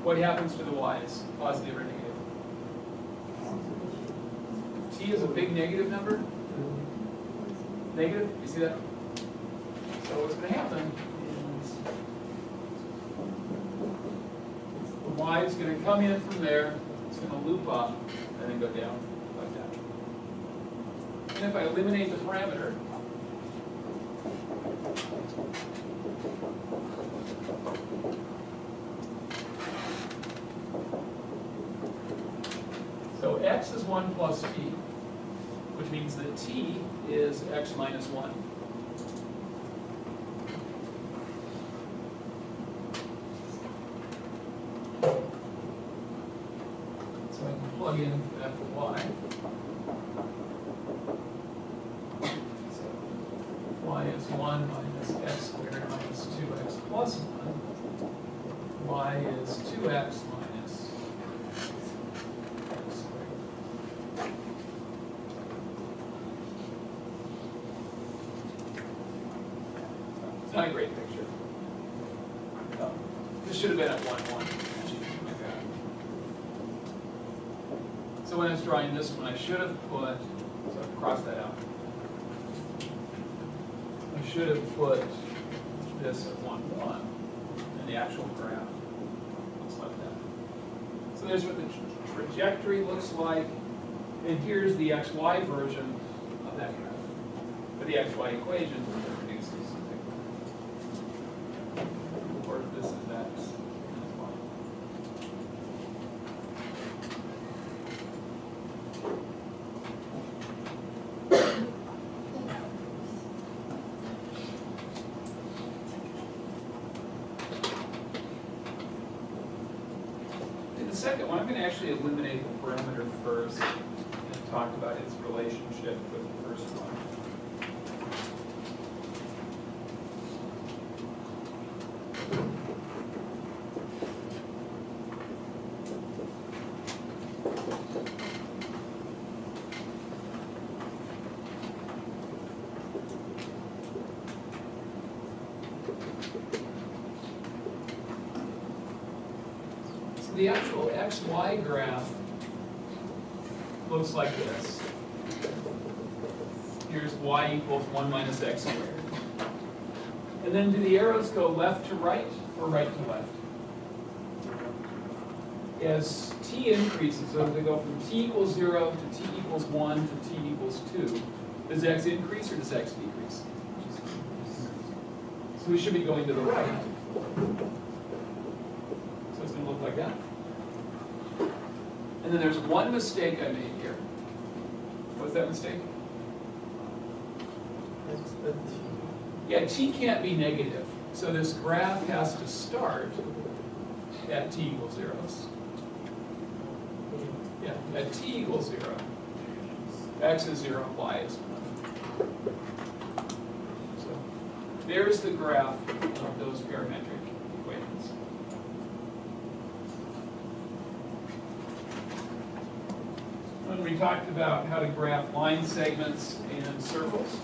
what happens to the y's, positive or negative? T is a big negative number. Negative, you see that? So what's going to happen is the y is going to come in from there, it's going to loop up, and then go down like that. And if I eliminate the parameter, so x is 1 plus t, which means that t is x minus 1. So I can plug in f of y. So y is 1 minus x squared minus 2x plus 1. Y is 2x minus x squared. It's not a great picture. This should have been at 1, 1. Like that. So when I was drawing this one, I should have put, so I cross that out. I should have put this at 1, 1, and the actual graph looks like that. So there's what the trajectory looks like, and here's the xy version of that graph. But the xy equation produces something. Or if this is x minus y. The second one, I'm going to actually eliminate the parameter first and talk about its relationship with the first one. The actual xy graph looks like this. Here's y equals 1 minus x squared. And then do the arrows go left to right or right to left? As t increases, so they go from t equals 0 to t equals 1 to t equals 2, does x increase or does x decrease? So we should be going to the right. So it's going to look like that. And then there's one mistake I made here. What's that mistake? Yeah, t can't be negative. So this graph has to start at t equals 0. Yeah, at t equals 0. X is 0, y is 1. So there's the graph of those parametric equations. When we talked about how to graph line segments and circles.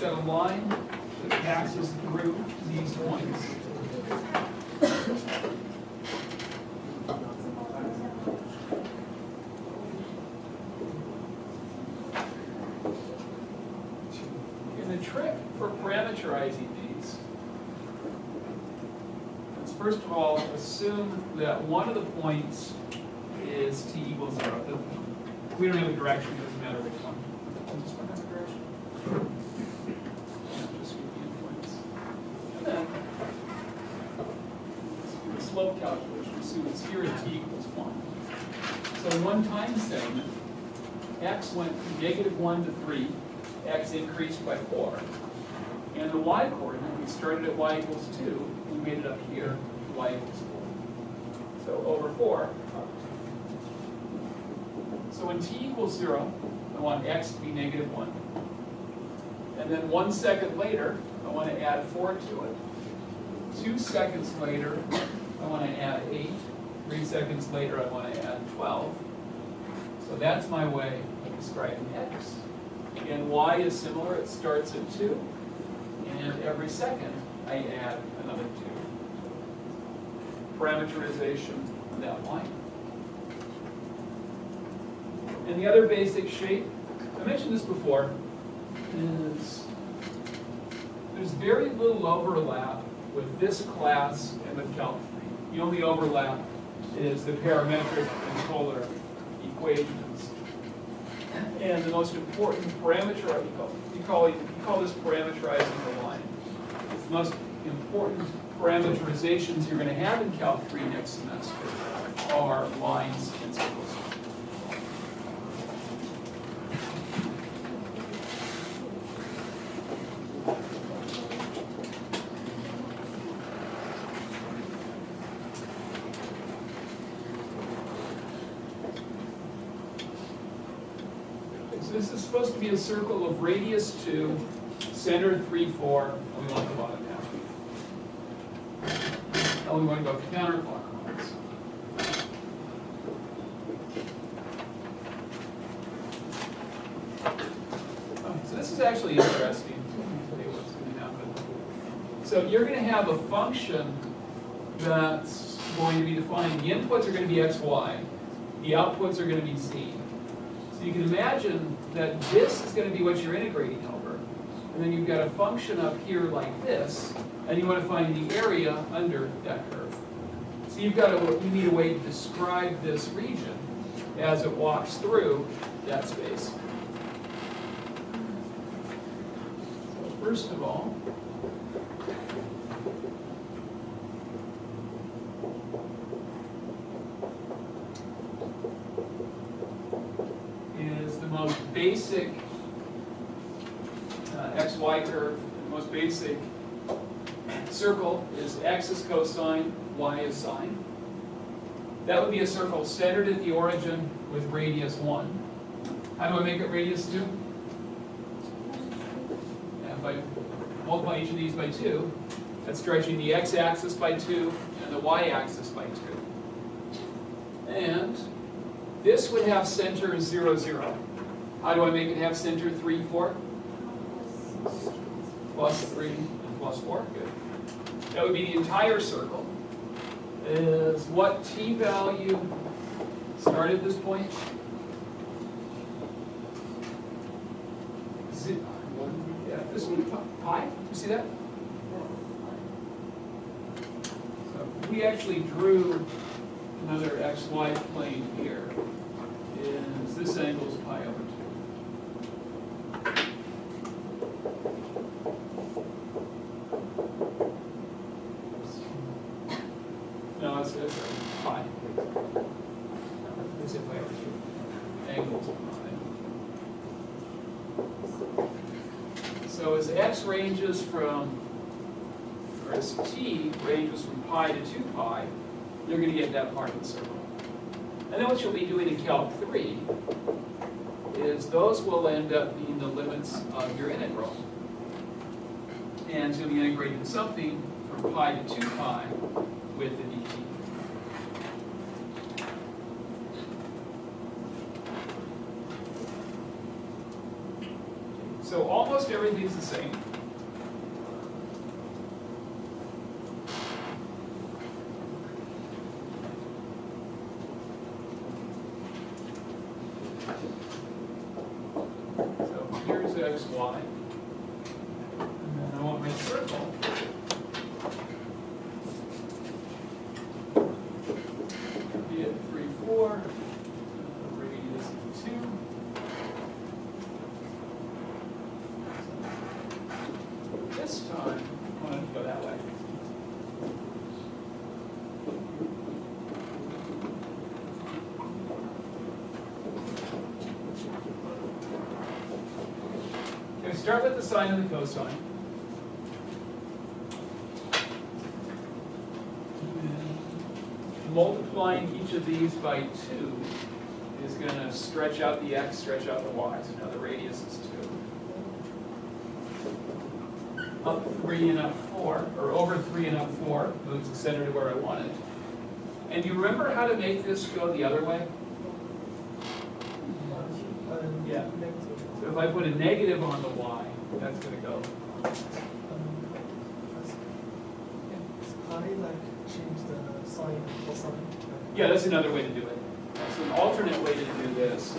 Got a line that passes through these points. And the trick for parameterizing these is, first of all, assume that one of the points is t equals 0. We don't have a direction, it doesn't matter which one. Does this one have a direction? Slope calculation assumes here at t equals 1. So in one time segment, x went from -1 to 3, x increased by 4. And the y coordinate, we started at y equals 2, we made it up here, y equals 4. So over 4. So when t equals 0, I want x to be negative 1. And then 1 second later, I want to add 4 to it. 2 seconds later, I want to add 8. 3 seconds later, I want to add 12. So that's my way of describing x. And y is similar. It starts at 2. And every second, I add another 2. Parameterization of that line. And the other basic shape, I mentioned this before, is there's very little overlap with this class and with Calc 3. The only overlap is the parametric and polar equations. And the most important parameter, you call this parameterizing the line. It's the most important parameterizations you're going to have in Calc 3 next semester are lines and circles. This is supposed to be a circle of radius 2, center 3, 4, and we want the bottom half. And we want to go counterclockwise. So this is actually interesting. Let me tell you what's going to happen. So you're going to have a function that's going to be defined. The inputs are going to be x, y. The outputs are going to be z. So you can imagine that this is going to be what you're integrating over. And then you've got a function up here like this, and you want to find the area under that curve. So you need a way to describe this region as it walks through that space. So first of all, is the most basic xy curve, the most basic circle is x is cosine, y is sine. That would be a circle centered at the origin with radius 1. How do I make it radius 2? If I multiply each of these by 2, that's stretching the x-axis by 2 and the y-axis by 2. And this would have center 0, 0. How do I make it have center 3, 4? Plus 3 and plus 4. Good. That would be the entire circle. Is what t value start at this point? Yeah, this one, pi. You see that? So we actually drew another xy plane here. Is this angle is pi over 2. No, it's pi. It's pi over 2. Angles pi. So as x ranges from, or as t ranges from pi to 2 pi, you're going to get that part of the circle. And then what you'll be doing in Calc 3 is those will end up being the limits of your integral. And so you'll be integrating something from pi to 2 pi with the dt. So almost everything's the same. So here's x, y. And then I want my circle. Be it 3, 4. Radius 2. This time, I want to go that way. Okay, start with the sine and the cosine. And multiplying each of these by 2 is going to stretch out the x, stretch out the y. So now the radius is 2. Up 3 and up 4, or over 3 and up 4, moves the center to where I want it. And do you remember how to make this go the other way? Yeah. So if I put a negative on the y, that's going to go. I like change the sign and cosine. Yeah, that's another way to do it. That's an alternate way to do this.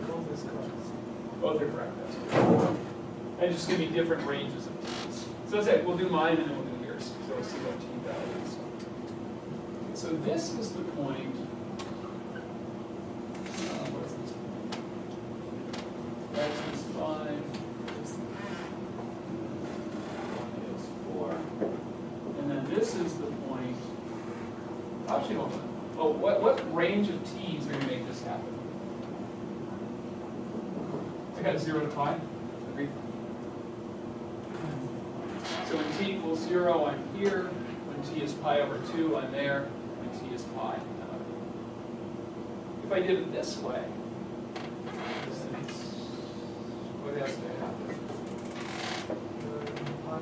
Both is correct. Both are correct. That's correct. And just give me different ranges of t's. So that's it. We'll do mine and then we'll do yours. So we'll see what t values. So this is the point. What's this point? X is 5. Is 4. And then this is the point. Actually, hold on. Oh, what range of t's are going to make this happen? I got 0 to pi. Agree? So when t equals 0, I'm here. When t is pi over 2, I'm there. When t is pi, I'm out. If I did it this way, what has to happen? Pi